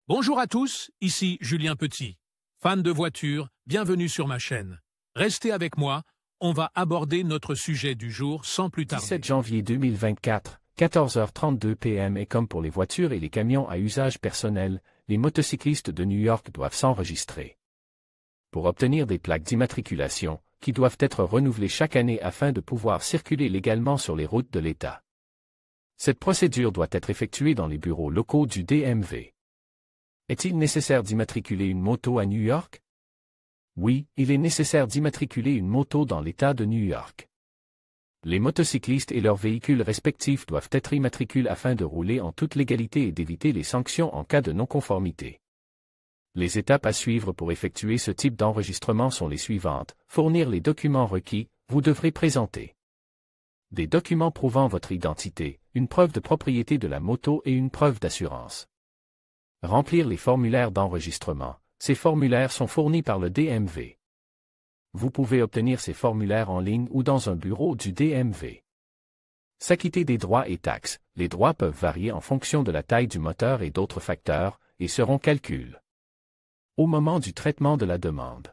Bonjour à tous, ici Julien Petit. Fan de voitures, bienvenue sur ma chaîne. Restez avec moi, on va aborder notre sujet du jour sans plus tarder. 17 janvier 2024, 14h32 p.m. et comme pour les voitures et les camions à usage personnel, les motocyclistes de New York doivent s'enregistrer. Pour obtenir des plaques d'immatriculation, qui doivent être renouvelées chaque année afin de pouvoir circuler légalement sur les routes de l'État. Cette procédure doit être effectuée dans les bureaux locaux du DMV. Est-il nécessaire d'immatriculer une moto à New York? Oui, il est nécessaire d'immatriculer une moto dans l'État de New York. Les motocyclistes et leurs véhicules respectifs doivent être immatriculés afin de rouler en toute légalité et d'éviter les sanctions en cas de non-conformité. Les étapes à suivre pour effectuer ce type d'enregistrement sont les suivantes. Fournir les documents requis, vous devrez présenter des documents prouvant votre identité, une preuve de propriété de la moto et une preuve d'assurance. Remplir les formulaires d'enregistrement. Ces formulaires sont fournis par le DMV. Vous pouvez obtenir ces formulaires en ligne ou dans un bureau du DMV. S'acquitter des droits et taxes. Les droits peuvent varier en fonction de la taille du moteur et d'autres facteurs, et seront calculés au moment du traitement de la demande.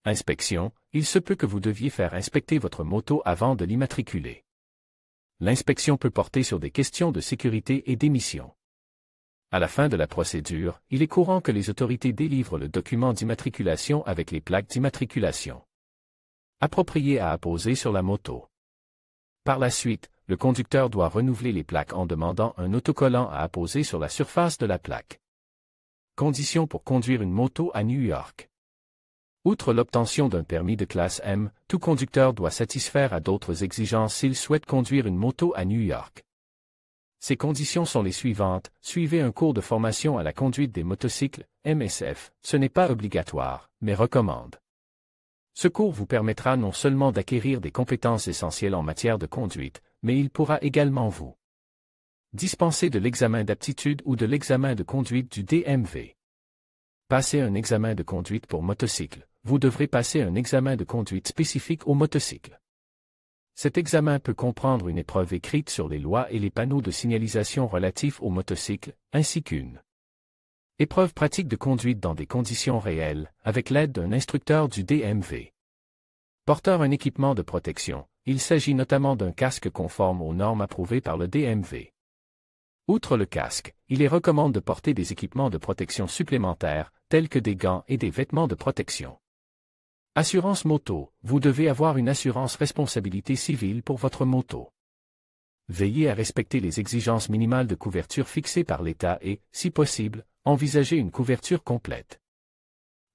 Inspection. Il se peut que vous deviez faire inspecter votre moto avant de l'immatriculer. L'inspection peut porter sur des questions de sécurité et d'émission. À la fin de la procédure, il est courant que les autorités délivrent le document d'immatriculation avec les plaques d'immatriculation appropriées à apposer sur la moto. Par la suite, le conducteur doit renouveler les plaques en demandant un autocollant à apposer sur la surface de la plaque. Conditions pour conduire une moto à New York. Outre l'obtention d'un permis de classe M, tout conducteur doit satisfaire à d'autres exigences s'il souhaite conduire une moto à New York. Ces conditions sont les suivantes. Suivez un cours de formation à la conduite des motocycles, MSF. Ce n'est pas obligatoire, mais recommande. Ce cours vous permettra non seulement d'acquérir des compétences essentielles en matière de conduite, mais il pourra également vous dispenser de l'examen d'aptitude ou de l'examen de conduite du DMV. Passez un examen de conduite pour motocycle. Vous devrez passer un examen de conduite spécifique au motocycle. Cet examen peut comprendre une épreuve écrite sur les lois et les panneaux de signalisation relatifs aux motocycles, ainsi qu'une épreuve pratique de conduite dans des conditions réelles, avec l'aide d'un instructeur du DMV. Porteur un équipement de protection. Il s'agit notamment d'un casque conforme aux normes approuvées par le DMV. Outre le casque, il est recommandé de porter des équipements de protection supplémentaires, tels que des gants et des vêtements de protection. Assurance moto. Vous devez avoir une assurance responsabilité civile pour votre moto. Veillez à respecter les exigences minimales de couverture fixées par l'État et, si possible, envisagez une couverture complète.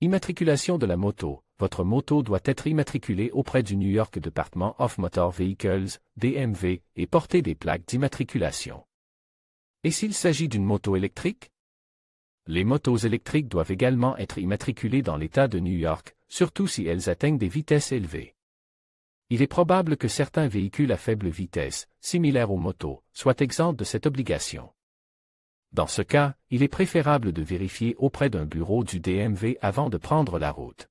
Immatriculation de la moto. Votre moto doit être immatriculée auprès du New York Department of Motor Vehicles, DMV, et porter des plaques d'immatriculation. Et s'il s'agit d'une moto électrique? Les motos électriques doivent également être immatriculées dans l'État de New York, surtout si elles atteignent des vitesses élevées. Il est probable que certains véhicules à faible vitesse, similaires aux motos, soient exempts de cette obligation. Dans ce cas, il est préférable de vérifier auprès d'un bureau du DMV avant de prendre la route.